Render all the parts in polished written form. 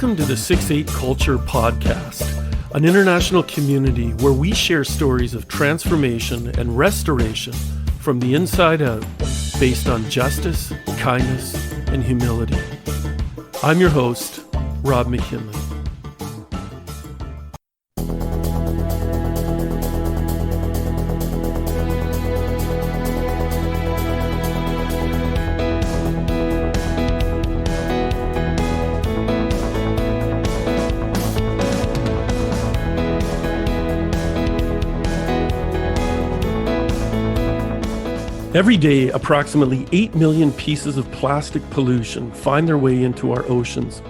Welcome to the 6-8 Culture Podcast, an international community where we share stories of transformation and restoration from the inside out, based on justice, kindness, and humility. I'm your host, Rob McKinley. Every day, approximately 8 million pieces of plastic pollution find their way into our oceans.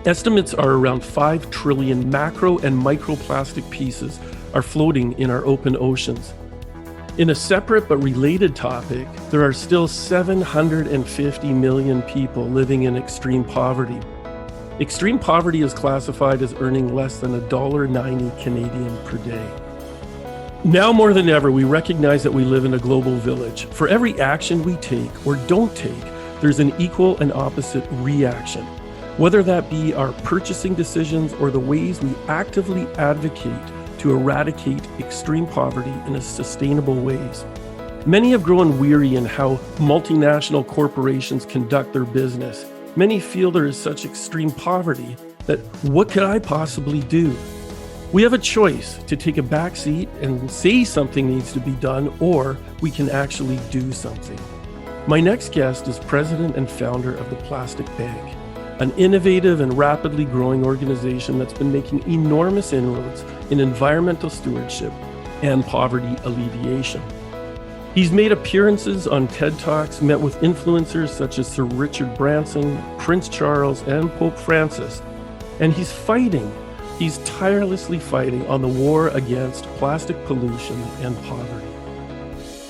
Estimates are around 5 trillion macro and microplastic pieces are floating in our open oceans. In a separate but related topic, there are still 750 million people living in extreme poverty. Extreme poverty is classified as earning less than $1.90 Canadian per day. Now more than ever, we recognize that we live in a global village. For every action we take or don't take, there's an equal and opposite reaction. Whether that be our purchasing decisions or the ways we actively advocate to eradicate extreme poverty in sustainable ways. Many have grown weary in how multinational corporations conduct their business. Many feel there is such extreme poverty that what could I possibly do? We have a choice to take a back seat and say something needs to be done, or we can actually do something. My next guest is president and founder of the Plastic Bank, an innovative and rapidly growing organization that's been making enormous inroads in environmental stewardship and poverty alleviation. He's made appearances on TED Talks, met with influencers such as Sir Richard Branson, Prince Charles, and Pope Francis, and he's tirelessly fighting on the war against plastic pollution and poverty.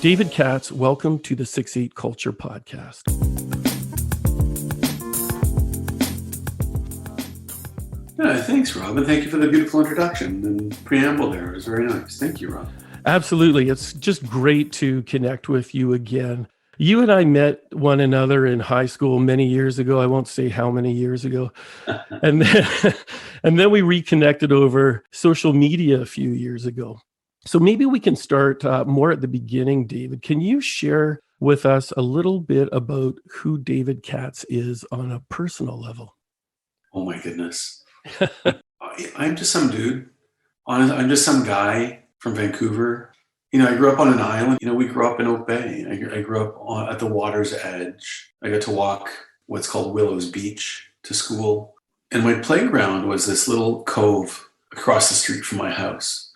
David Katz, welcome to the 6-8 Culture Podcast. Yeah, thanks, Rob, and thank you for the beautiful introduction and preamble there. It was very nice. Thank you, Rob. Absolutely. It's just great to connect with you again. You and I met one another in high school many years ago. I won't say how many years ago. And then we reconnected over social media a few years ago. So maybe we can start more at the beginning, David. Can you share with us a little bit about who David Katz is on a personal level? Oh my goodness. I'm just some dude. I'm just some guy from Vancouver. I grew up on an island. We grew up in Oak Bay. I grew up at the water's edge. I got to walk what's called Willows Beach to school. And my playground was this little cove across the street from my house,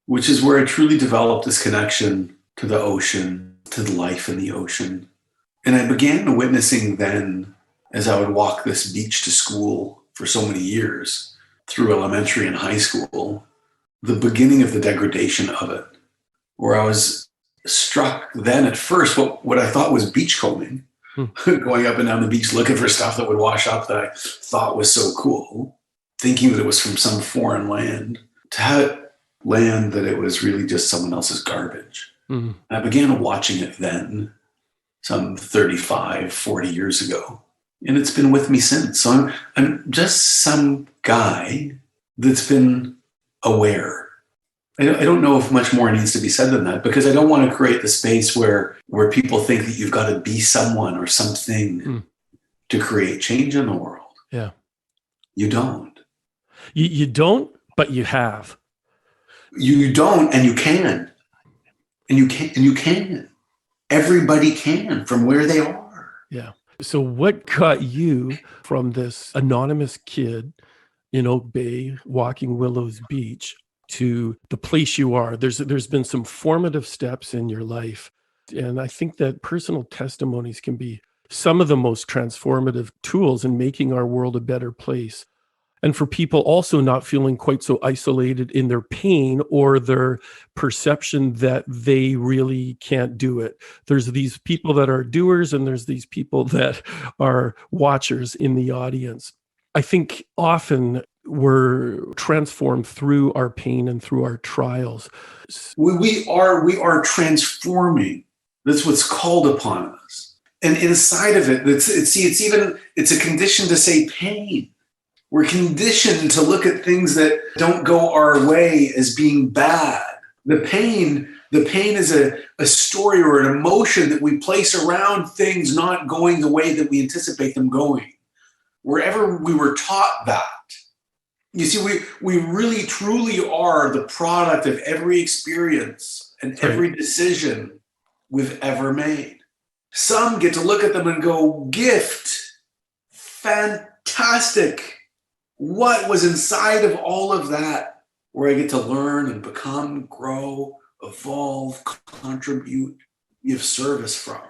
which is where I truly developed this connection to the ocean, to the life in the ocean. And I began witnessing then, as I would walk this beach to school for so many years, through elementary and high school, the beginning of the degradation of it. Where I was struck then at first what I thought was beachcombing, going up and down the beach looking for stuff that would wash up that I thought was so cool, thinking that it was from some foreign land, to have land that it was really just someone else's garbage. Mm-hmm. I began watching it then, some 35, 40 years ago, and it's been with me since. So I'm just some guy that's been aware. I don't know if much more needs to be said than that, because I don't want to create the space where people think that you've got to be someone or something to create change in the world. Yeah. You don't. You don't, but you have. You don't, and you can. And you can. Everybody can from where they are. Yeah. So what got you from this anonymous kid in Oak Bay walking Willows Beach to the place you are? There's been some formative steps in your life. And I think that personal testimonies can be some of the most transformative tools in making our world a better place. And for people also not feeling quite so isolated in their pain or their perception that they really can't do it. There's these people that are doers, and there's these people that are watchers in the audience. I think often we're transformed through our pain and through our trials. We are transforming. That's what's called upon us. And inside of it, it's a condition to say pain. We're conditioned to look at things that don't go our way as being bad. The pain is a story or an emotion that we place around things not going the way that we anticipate them going. Wherever we were taught that. You see, we really truly are the product of every experience and every decision we've ever made. Some get to look at them and go, gift, fantastic. What was inside of all of that, where I get to learn and become, grow, evolve, contribute, give service from.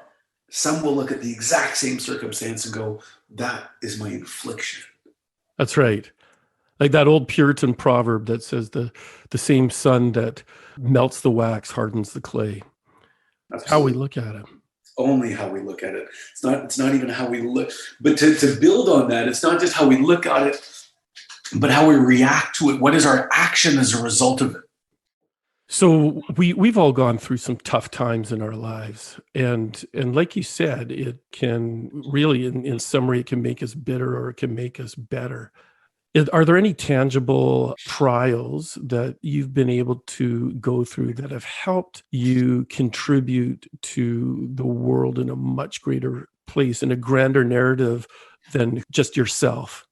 Some will look at the exact same circumstance and go, that is my infliction. That's right. Like that old Puritan proverb that says the same sun that melts the wax hardens the clay. That's how we look at it. It's only how we look at it. It's not even how we look. But to build on that, it's not just how we look at it, but how we react to it. What is our action as a result of it? So we've all gone through some tough times in our lives. And like you said, it can really, in summary, it can make us bitter or it can make us better. Are there any tangible trials that you've been able to go through that have helped you contribute to the world in a much greater place, in a grander narrative than just yourself?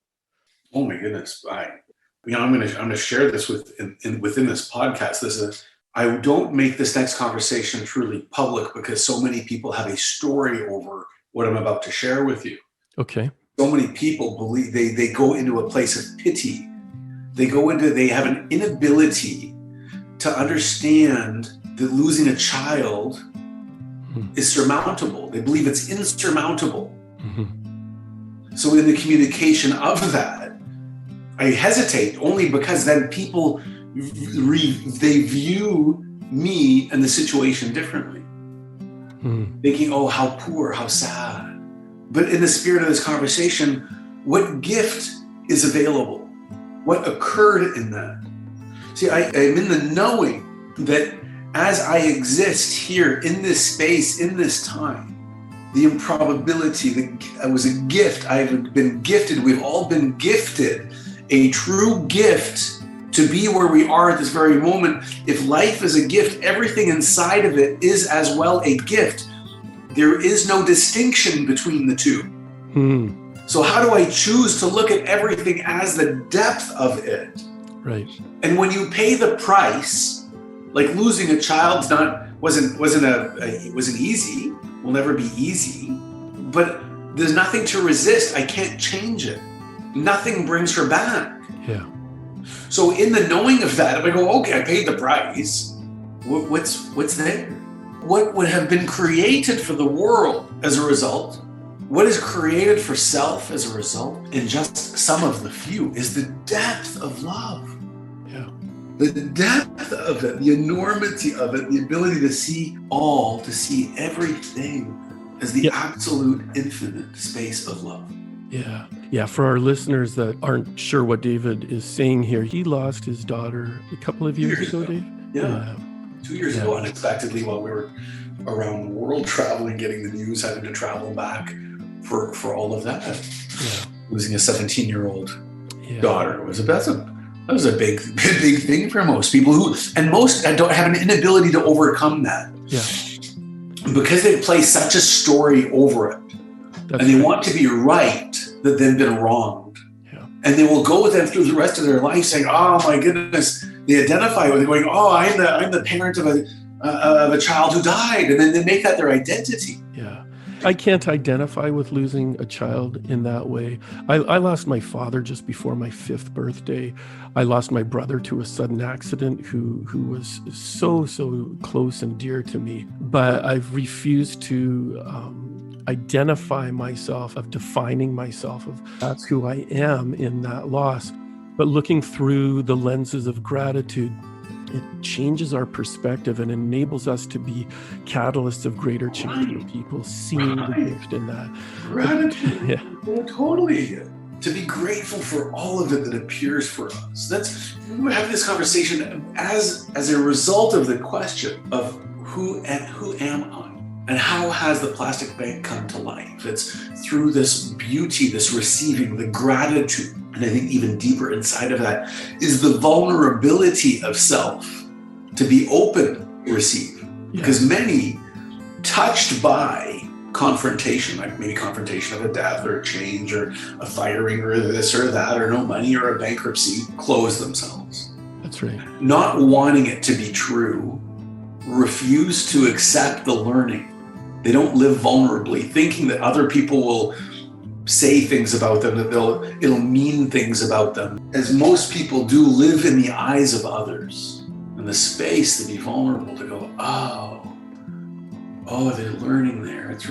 Oh my goodness! I'm going to share this within this podcast. I don't make this next conversation truly public because so many people have a story over what I'm about to share with you. Okay. So many people believe they go into a place of pity. They have an inability to understand that losing a child is surmountable. They believe it's insurmountable. Mm-hmm. So in the communication of that, I hesitate only because then people they view me and the situation differently, thinking, "Oh, how poor, how sad." But in the spirit of this conversation, what gift is available? What occurred in that? See, I am in the knowing that as I exist here in this space, in this time, the improbability, I was a gift. I've been gifted. We've all been gifted a true gift to be where we are at this very moment. If life is a gift, everything inside of it is as well a gift. There is no distinction between the two. So how do I choose to look at everything as the depth of it? Right. And when you pay the price, like losing a child wasn't easy, will never be easy, but there's nothing to resist. I can't change it. Nothing brings her back. Yeah. So in the knowing of that, if I go, okay, I paid the price, what's there? What would have been created for the world as a result? What is created for self as a result? And just some of the few is the depth of love. Yeah. The depth of it, the enormity of it, the ability to see all, to see everything as the absolute infinite space of love. Yeah. Yeah. For our listeners that aren't sure what David is saying here, he lost his daughter a couple of years ago, Dave. Yeah. 2 years ago, unexpectedly, while we were around the world traveling, getting the news, having to travel back for all of that. Yeah. Losing a 17-year-old daughter that was a big thing for most people most don't have an inability to overcome that. Yeah. Because they play such a story over it. That's and they want to be right that they've been wronged. Yeah. And they will go with them through the rest of their life saying, oh my goodness, they identify with it, going, oh, I'm the parent of a child who died. And then they make that their identity. Yeah. I can't identify with losing a child in that way. I lost my father just before my 5th birthday. I lost my brother to a sudden accident who was so close and dear to me. But I've refused to identify myself, of defining myself, of that's who I am in that loss. But looking through the lenses of gratitude, it changes our perspective and enables us to be catalysts of greater change for people, seeing the gift in that. Gratitude. Yeah. Totally. To be grateful for all of it that appears for us. We're having this conversation as a result of the question of who am I? And how has the plastic bag come to life? It's through this beauty, this receiving, the gratitude and I think even deeper inside of that is the vulnerability of self to be open, receive. Because many touched by confrontation, like maybe confrontation of a death or a change or a firing or this or that or no money or a bankruptcy, close themselves. That's right. Not wanting it to be true, refuse to accept the learning. They don't live vulnerably, thinking that other people will say things about them, that it'll mean things about them. As most people do, live in the eyes of others, and the space to be vulnerable, to go, oh, they're learning there. It's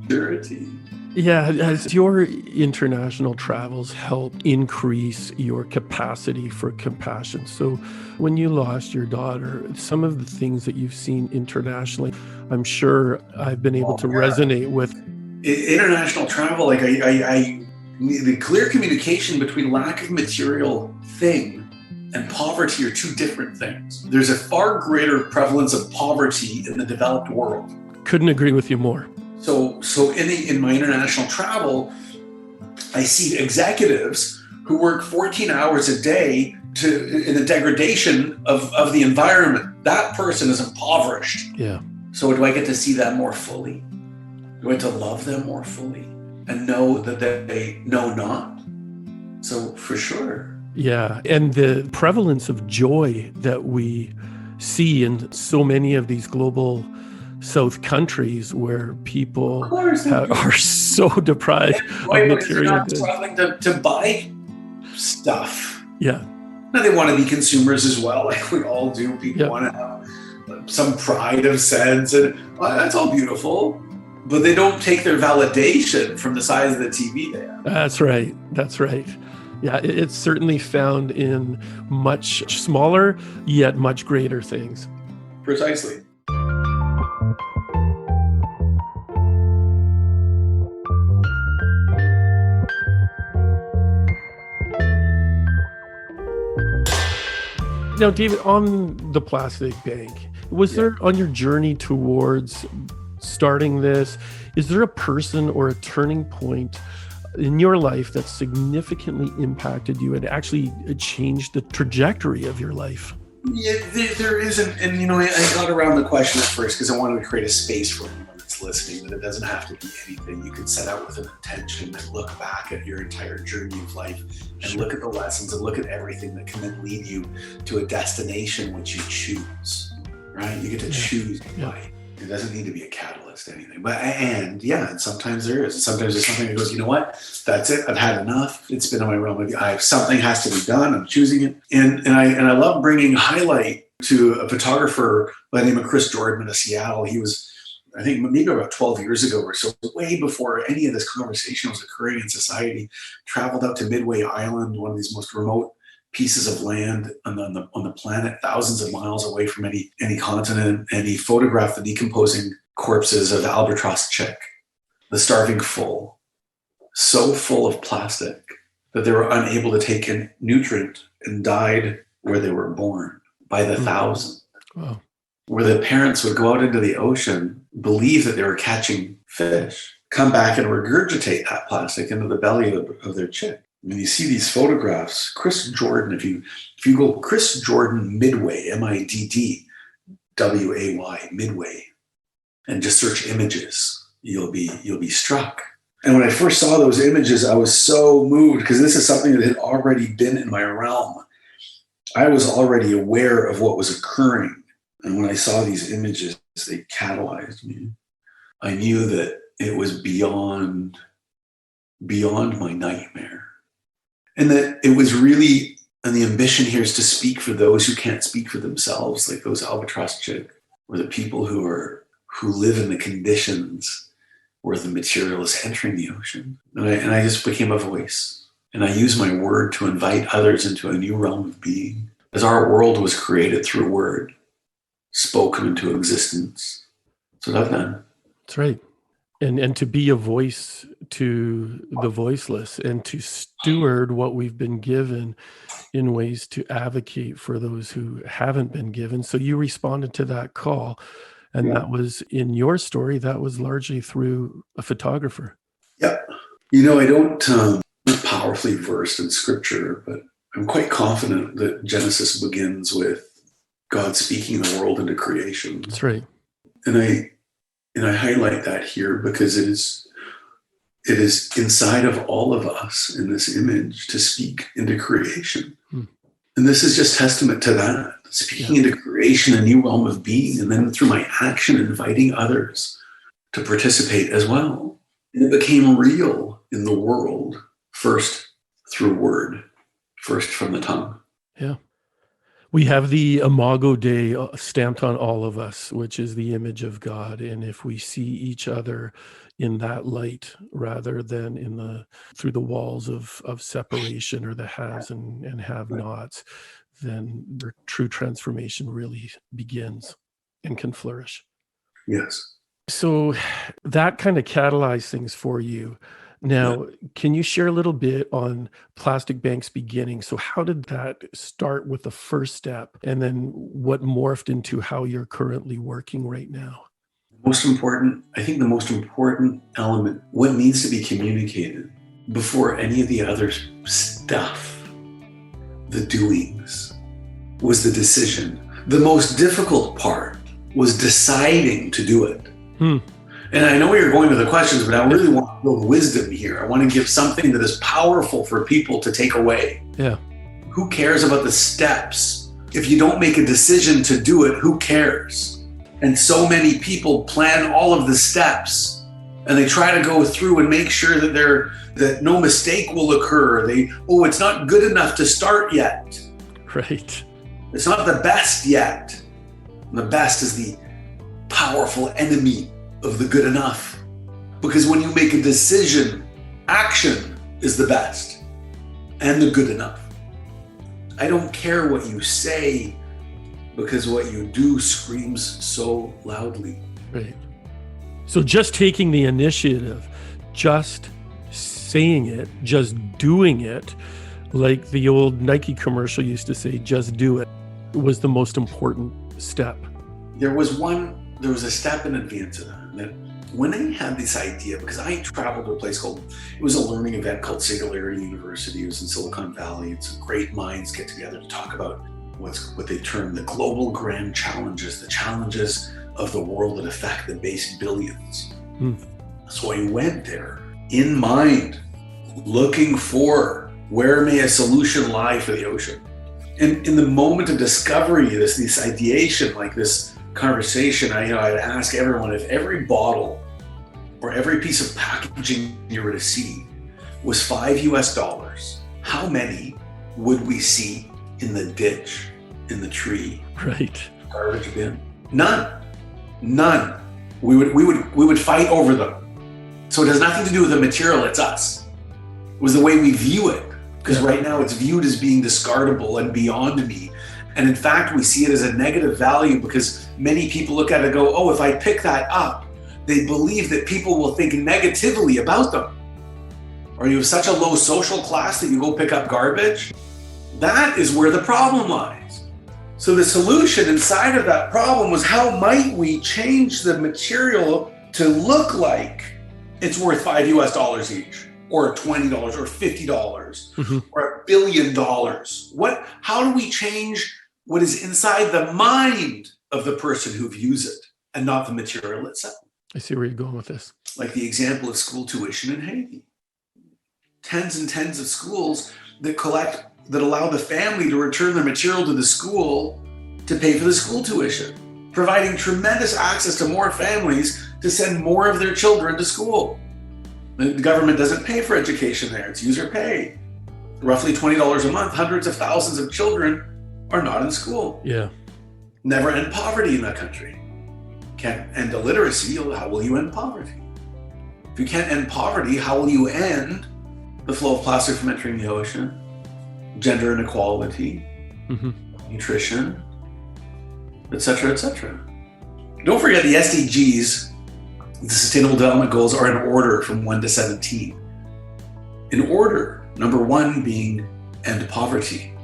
maturity. Yeah, has your international travels helped increase your capacity for compassion? So when you lost your daughter, some of the things that you've seen internationally, I'm sure I've been able to resonate with. International travel, like the clear communication between lack of material thing and poverty are two different things. There's a far greater prevalence of poverty in the developed world. Couldn't agree with you more. So in my international travel, I see executives who work 14 hours a day in the degradation of the environment. That person is impoverished. Yeah. So do I get to see that more fully? Do I get to love them more fully and know that they know not? So for sure. Yeah. And the prevalence of joy that we see in so many of these global South countries where people are so deprived of material goods. They're not struggling to buy stuff. Yeah. Now they want to be consumers as well, like we all do. People want to have some pride of sense, and that's all beautiful. But they don't take their validation from the size of the TV they have. That's right. That's right. Yeah, it's certainly found in much smaller, yet much greater things. Precisely. Now, David, on the plastic bank, was there on your journey towards starting this, is there a person or a turning point in your life that significantly impacted you and actually changed the trajectory of your life? Yeah, there isn't. And, I got around the question at first because I wanted to create a space for anyone that's listening, that it doesn't have to be anything. You could set out with an intention and look back at your entire journey of life and look at the lessons and look at everything that can then lead you to a destination which you choose, right? You get to choose life. It doesn't need to be a catalyst to anything. And sometimes there is. Sometimes there's something that goes, you know what? That's it. I've had enough. It's been in my realm. Something has to be done. I'm choosing it. And I love bringing highlight to a photographer by the name of Chris Jordan of Seattle. He was, I think, maybe about 12 years ago or so, way before any of this conversation was occurring in society, traveled out to Midway Island, one of these most remote pieces of land on the planet, thousands of miles away from any continent, and he photographed the decomposing corpses of albatross chick, the starving foal, so full of plastic that they were unable to take in nutrient and died where they were born by the thousand. Wow. Where the parents would go out into the ocean, believe that they were catching fish, come back and regurgitate that plastic into the belly of their chick. When you see these photographs, Chris Jordan, if you go Chris Jordan Midway, MIDDWAY, Midway, and just search images, you'll be struck. And when I first saw those images, I was so moved because this is something that had already been in my realm. I was already aware of what was occurring. And when I saw these images, they catalyzed me. I knew that it was beyond my nightmare. And that it was really, and the ambition here is to speak for those who can't speak for themselves, like those albatross chick, or the people who live in the conditions where the material is entering the ocean. And I just became a voice. And I used my word to invite others into a new realm of being. As our world was created through word, spoken into existence. That's what I've done. That's right. And to be a voice to the voiceless and to steward what we've been given in ways to advocate for those who haven't been given. So you responded to that call. And that was, in your story, that was largely through a photographer. Yep. I don't, not powerfully versed in scripture, but I'm quite confident that Genesis begins with God speaking the world into creation. That's right. And I highlight that here because it is inside of all of us in this image to speak into creation. And this is just testament to that, speaking into creation, a new realm of being, and then through my action, inviting others to participate as well. And it became real in the world, first through word, first from the tongue. Yeah. We have the Imago Dei stamped on all of us, which is the image of God. And if we see each other in that light rather than through the walls of separation or the haves and have-nots, then the true transformation really begins and can flourish. Yes. So that kind of catalyzed things for you. Now, can you share a little bit on Plastic Bank's beginning? So how did that start with the first step, and then what morphed into how you're currently working right now? I think the most important element, what needs to be communicated before any of the other stuff, the doings, was the decision. The most difficult part was deciding to do it. And I know where you're going with the questions, but I really want to build wisdom here. I want to give something that is powerful for people to take away. Yeah. Who cares about the steps? If you don't make a decision to do it, who cares? And so many people plan all of the steps and they try to go through and make sure that no mistake will occur. It's not good enough to start yet. Right. It's not the best yet. And the best is the powerful enemy of the good enough. Because when you make a decision, action is the best and the good enough. I don't care what you say, because what you do screams so loudly. Right. So just taking the initiative, just saying it, just doing it, like the old Nike commercial used to say, just do it, was the most important step. There was a step in advance of that when I had this idea, because I traveled to a place it was a learning event called Singularity University. It was in Silicon Valley. It's great minds get together to talk about what they term the global grand challenges, the challenges of the world that affect the base billions. So I went there in mind, looking for where may a solution lie for the ocean. And in the moment of discovery, this ideation, like this conversation, I'd ask everyone, if every bottle or every piece of packaging you were to see was $5, how many would we see in the ditch, in the tree, right, garbage bin? None. We would fight over them. So it has nothing to do with the material, it's us. It was the way we view it, because right now it's viewed as being discardable and beyond me. And in fact, we see it as a negative value because many people look at it and go, oh, if I pick that up, they believe that people will think negatively about them. Or you have such a low social class that you go pick up garbage. That is where the problem lies. So the solution inside of that problem was, how might we change the material to look like it's worth $5 each, or $20 or $50, or $1 billion? How do we change what is inside the mind of the person who views it and not the material itself? I see where you're going with this. Like the example of school tuition in Haiti. Tens and tens of schools that allow the family to return their material to the school to pay for the school tuition, providing tremendous access to more families to send more of their children to school. The government doesn't pay for education there, it's user pay. Roughly $20 a month, hundreds of thousands of children are not in school. Yeah. Never end poverty in that country. Can't end illiteracy, how will you end poverty? If you can't end poverty, how will you end the flow of plastic from entering the ocean, gender inequality, nutrition, etc., etc.? Don't forget the SDGs, the Sustainable Development Goals, are in order from 1 to 17. In order, number 1 being end poverty.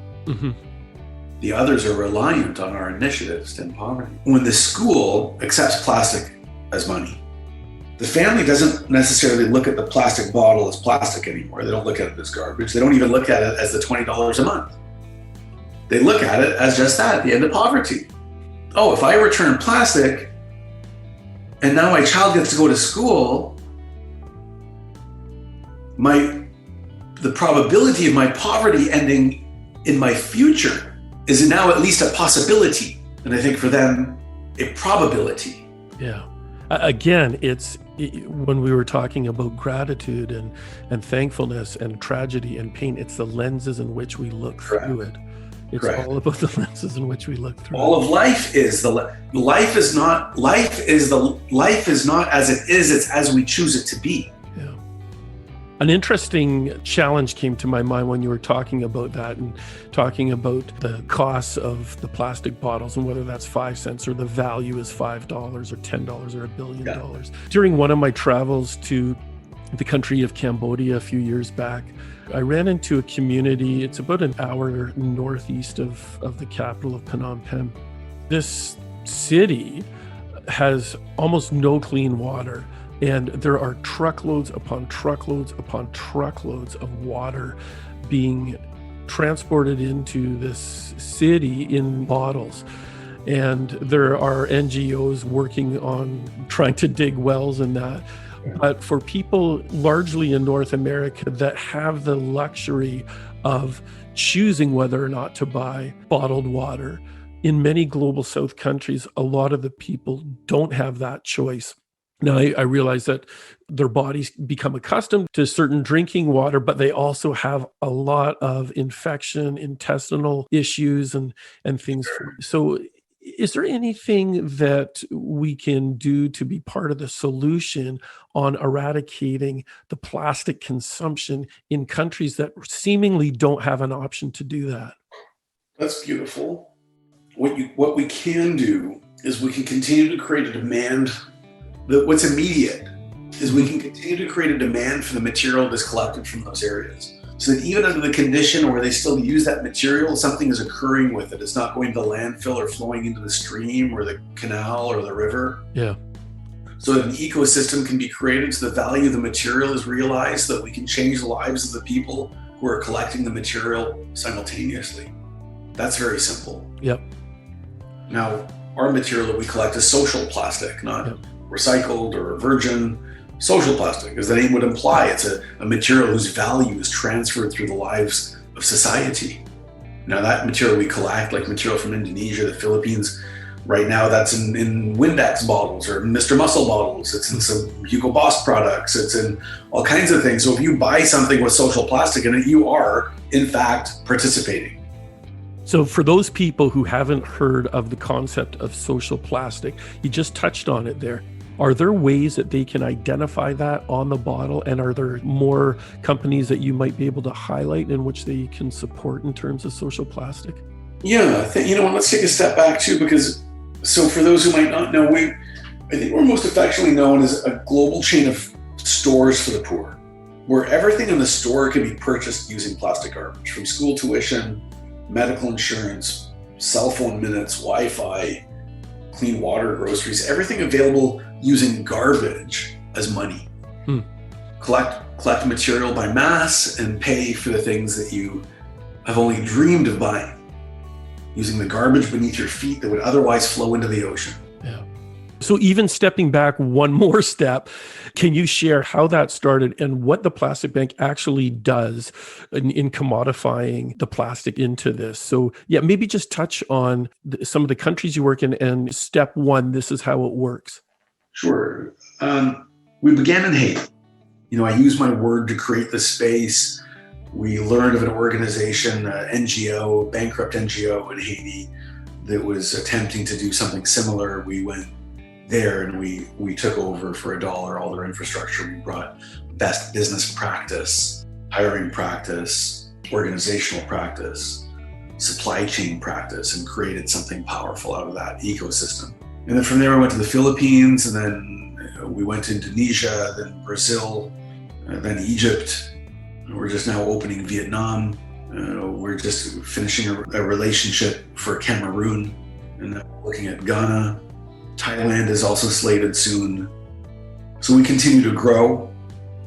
The others are reliant on our initiatives to end poverty. When the school accepts plastic as money, The family doesn't necessarily look at the plastic bottle as plastic anymore. They don't look at it as garbage. They don't even look at it as the $20 a month. They look at it as just that, the end of poverty. Oh, if I return plastic and now my child gets to go to school, the probability of my poverty ending in my future is now at least a possibility. And I think for them, a probability. Yeah. Again, when we were talking about gratitude and thankfulness and tragedy and pain, it's the lenses in which we look through it. It's Correct. all about the lenses in which we look through. All of life is life is not as it is. It's as we choose it to be. Yeah. An interesting challenge came to my mind when you were talking about that and talking about the costs of the plastic bottles and whether that's 5 cents or the value is $5 or $10 or $1 billion. Yeah. During one of my travels to the country of Cambodia a few years back, I ran into a community. It's about an hour northeast of the capital of Phnom Penh. This city has almost no clean water, and there are truckloads upon truckloads upon truckloads of water being transported into this city in bottles. And there are NGOs working on trying to dig wells and that. But for people largely in North America that have the luxury of choosing whether or not to buy bottled water, in many global South countries, a lot of the people don't have that choice. Now, I realize that their bodies become accustomed to certain drinking water, but they also have a lot of infection, intestinal issues and things. So is there anything that we can do to be part of the solution on eradicating the plastic consumption in countries that seemingly don't have an option to do that? That's beautiful. What we can do is we can continue to create a demand. What's immediate is we can continue to create a demand for the material that's collected from those areas. So that even under the condition where they still use that material, something is occurring with it. It's not going to landfill or flowing into the stream or the canal or the river. Yeah. So that an ecosystem can be created, so the value of the material is realized, so that we can change the lives of the people who are collecting the material simultaneously. That's very simple. Yep. Now, our material that we collect is social plastic, not recycled or virgin. Social plastic, as the name would imply, it's a material whose value is transferred through the lives of society. Now that material we collect, like material from Indonesia, the Philippines, right now that's in Windex bottles or Mr. Muscle bottles, it's in some Hugo Boss products, it's in all kinds of things. So if you buy something with social plastic in it, you are in fact participating. So for those people who haven't heard of the concept of social plastic, you just touched on it there. Are there ways that they can identify that on the bottle? And are there more companies that you might be able to highlight in which they can support in terms of social plastic? Yeah, let's take a step back too, because so for those who might not know, I think we're most affectionately known as a global chain of stores for the poor, where everything in the store can be purchased using plastic garbage, from school tuition, medical insurance, cell phone minutes, Wi-Fi, clean water, groceries, everything available using garbage as money. Collect material by mass and pay for the things that you have only dreamed of buying, using the garbage beneath your feet that would otherwise flow into the ocean. Yeah. So even stepping back one more step, can you share how that started and what the Plastic Bank actually does in commodifying the plastic into this? So yeah, maybe just touch on some of the countries you work in and step one, this is how it works. Sure. We began in Haiti. I used my word to create the space. We learned of an organization, NGO, bankrupt NGO in Haiti that was attempting to do something similar. We went there and we took over for $1 all their infrastructure. We brought best business practice, hiring practice, organizational practice, supply chain practice, and created something powerful out of that ecosystem. And then from there, we went to the Philippines, and then we went to Indonesia, then Brazil, then Egypt. We're just now opening Vietnam. We're just finishing a relationship for Cameroon, and then looking at Ghana. Thailand is also slated soon. So we continue to grow,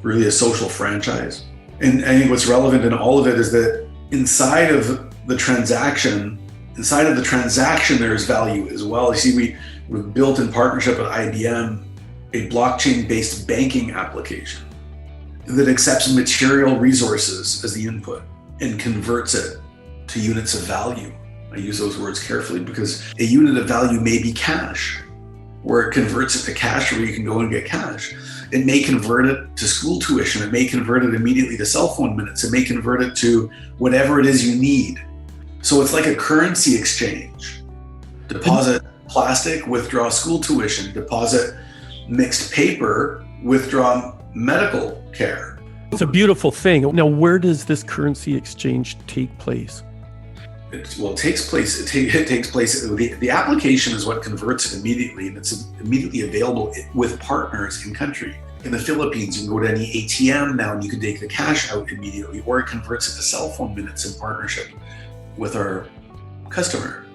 really a social franchise. And I think what's relevant in all of it is that inside of the transaction, there's value as well. You see, we've built in partnership with IBM a blockchain-based banking application that accepts material resources as the input and converts it to units of value. I use those words carefully because a unit of value may be cash, where it converts it to cash where you can go and get cash. It may convert it to school tuition. It may convert it immediately to cell phone minutes. It may convert it to whatever it is you need. So it's like a currency exchange. Deposit plastic, withdraw school tuition. Deposit mixed paper, withdraw medical care. It's a beautiful thing. Now, where does this currency exchange take place? It takes place. The application is what converts it immediately, and it's immediately available with partners in country. In the Philippines, you can go to any ATM now and you can take the cash out immediately, or it converts it to cell phone minutes in partnership with our customer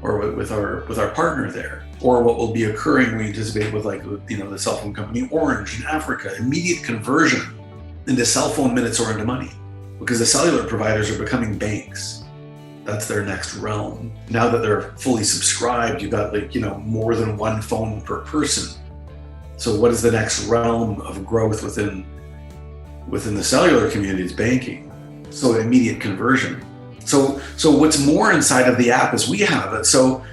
or with our partner there. Or what will be occurring, we anticipate with the cell phone company Orange in Africa, immediate conversion into cell phone minutes or into money, because the cellular providers are becoming banks. That's their next realm. Now that they're fully subscribed, you've got more than one phone per person. So what is the next realm of growth within the cellular community? It's banking. So immediate conversion. So what's more inside of the app is we have it. So,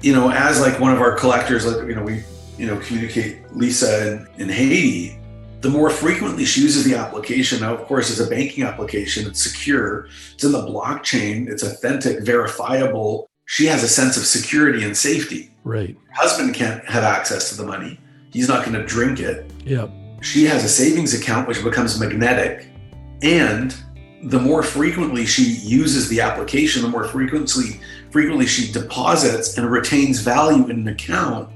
as like one of our collectors, we communicate Lisa in Haiti, the more frequently she uses the application. Now, of course, it's a banking application. It's secure. It's in the blockchain. It's authentic, verifiable. She has a sense of security and safety. Right. Her husband can't have access to the money. He's not going to drink it. Yeah. She has a savings account, which becomes magnetic. And the more frequently she uses the application, the more frequently she deposits and retains value in an account,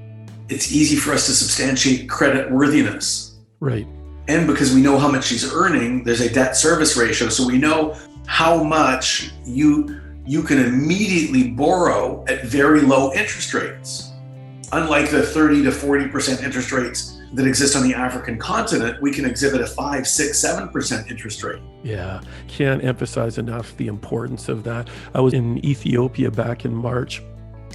it's easy for us to substantiate credit worthiness. Right. And because we know how much she's earning, there's a debt service ratio. So we know how much you can immediately borrow at very low interest rates. Unlike the 30 to 40% interest rates that exist on the African continent, we can exhibit a 5, 6, 7% interest rate. Yeah, can't emphasize enough the importance of that. I was in Ethiopia back in March.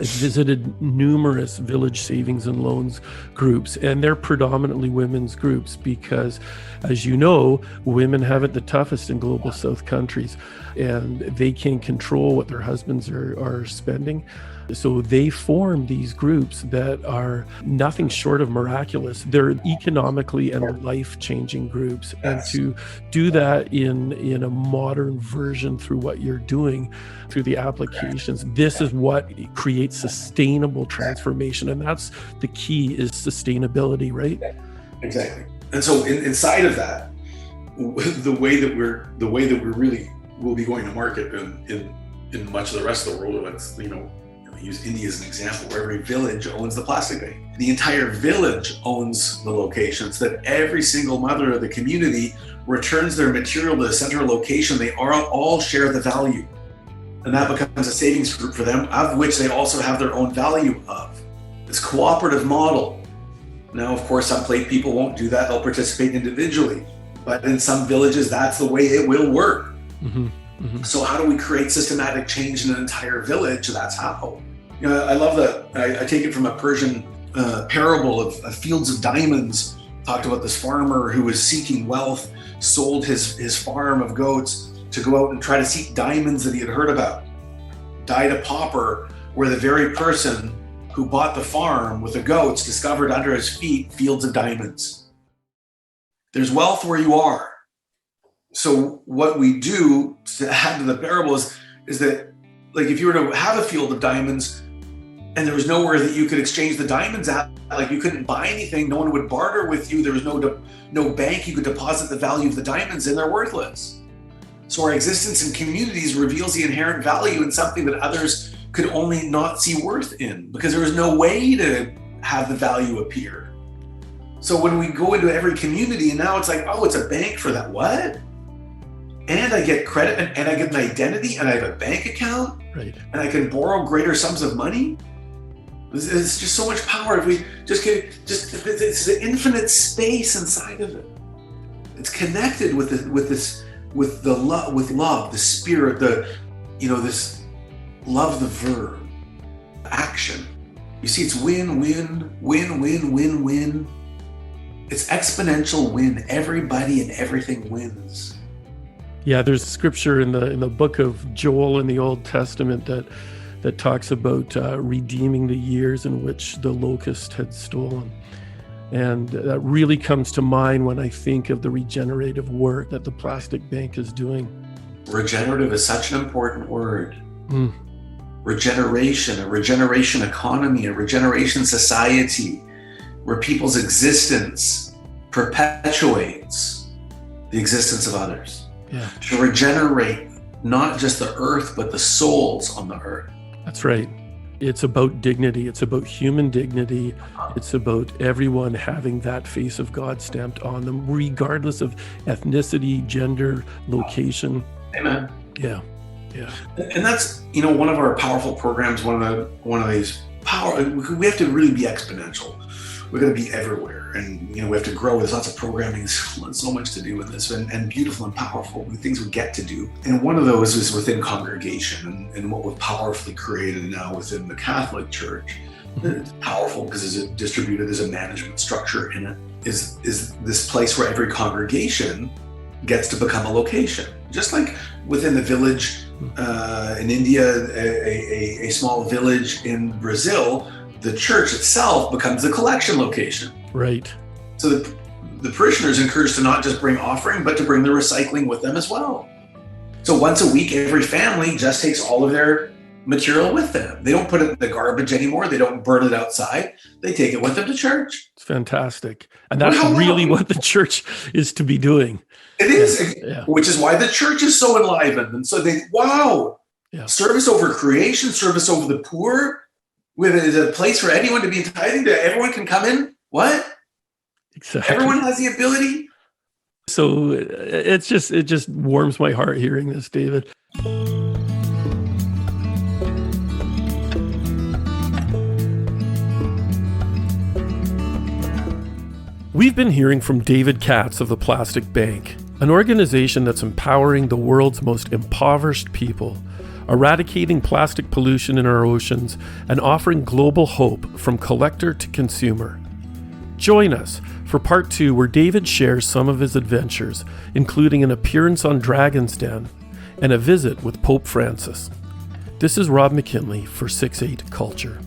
I visited numerous village savings and loans groups, and they're predominantly women's groups because, as you know, women have it the toughest in global South countries, and they can control what their husbands are spending. So they form these groups that are nothing short of miraculous. They're economically and life-changing groups. And to do that in a modern version through what you're doing, through the applications, this is what creates sustainable transformation. And that's the key, is sustainability, right? Exactly. And so inside of that, the way that we really will be going to market in much of the rest of the world, it's, use India as an example, where every village owns the plastic bank. The entire village owns the locations, that every single mother of the community returns their material to the central location. They all share the value. And that becomes a savings group for them, of which they also have their own value of. It's a cooperative model. Now, of course, some plate people won't do that. They'll participate individually. But in some villages, that's the way it will work. Mm-hmm. Mm-hmm. So how do we create systematic change in an entire village? That's how. I love that. I take it from a Persian parable of fields of diamonds. Talked about this farmer who was seeking wealth, sold his farm of goats to go out and try to seek diamonds that he had heard about. Died a pauper, where the very person who bought the farm with the goats discovered under his feet fields of diamonds. There's wealth where you are. So what we do to add to the parable is that, like, if you were to have a field of diamonds and there was nowhere that you could exchange the diamonds at, like you couldn't buy anything, no one would barter with you, there was no bank you could deposit the value of the diamonds in, they're worthless. So our existence in communities reveals the inherent value in something that others could only not see worth in, because there was no way to have the value appear. So when we go into every community, and now it's like, oh, it's a bank for that, what? And I get credit, and I get an identity, and I have a bank account, right? And I can borrow greater sums of money. There's just so much power if we it's the infinite space inside of it. It's connected with love, the spirit, this love, the verb, action. You see, it's win, win, win, win, win, win. It's exponential win. Everybody and everything wins. Yeah, there's scripture in the book of Joel in the Old Testament that talks about redeeming the years in which the locust had stolen. And that really comes to mind when I think of the regenerative work that the plastic bank is doing. Regenerative is such an important word. Regeneration, a regeneration economy, a regeneration society where people's existence perpetuates the existence of others. Yeah. To regenerate not just the earth, but the souls on the earth. That's right. It's about dignity. It's about human dignity. It's about everyone having that face of God stamped on them, regardless of ethnicity, gender, location. Amen. Yeah. And that's, one of our powerful programs, one of these we have to really be exponential. We're going to be everywhere, and we have to grow. There's lots of programming, so much to do with this, and beautiful and powerful things we get to do. And one of those is within congregation, and what we've powerfully created now within the Catholic Church. It's powerful because it's distributed as a management structure in it. Is this place where every congregation gets to become a location, just like within the village in India, a small village in Brazil. The church itself becomes the collection location. Right. So the parishioners are encouraged to not just bring offering, but to bring the recycling with them as well. So once a week, every family just takes all of their material with them. They don't put it in the garbage anymore. They don't burn it outside. They take it with them to church. It's fantastic. And that's really what the church is to be doing. It is, which is why the church is so enlivened. And so service over creation, service over the poor, with a place for anyone to be tithing to. Everyone can come in. What? Exactly. Everyone has the ability. So it just warms my heart hearing this, David. We've been hearing from David Katz of the Plastic Bank, an organization that's empowering the world's most impoverished people, eradicating plastic pollution in our oceans, and offering global hope from collector to consumer. Join us for part 2, where David shares some of his adventures, including an appearance on Dragon's Den and a visit with Pope Francis. This is Rob McKinley for 6/8 Culture.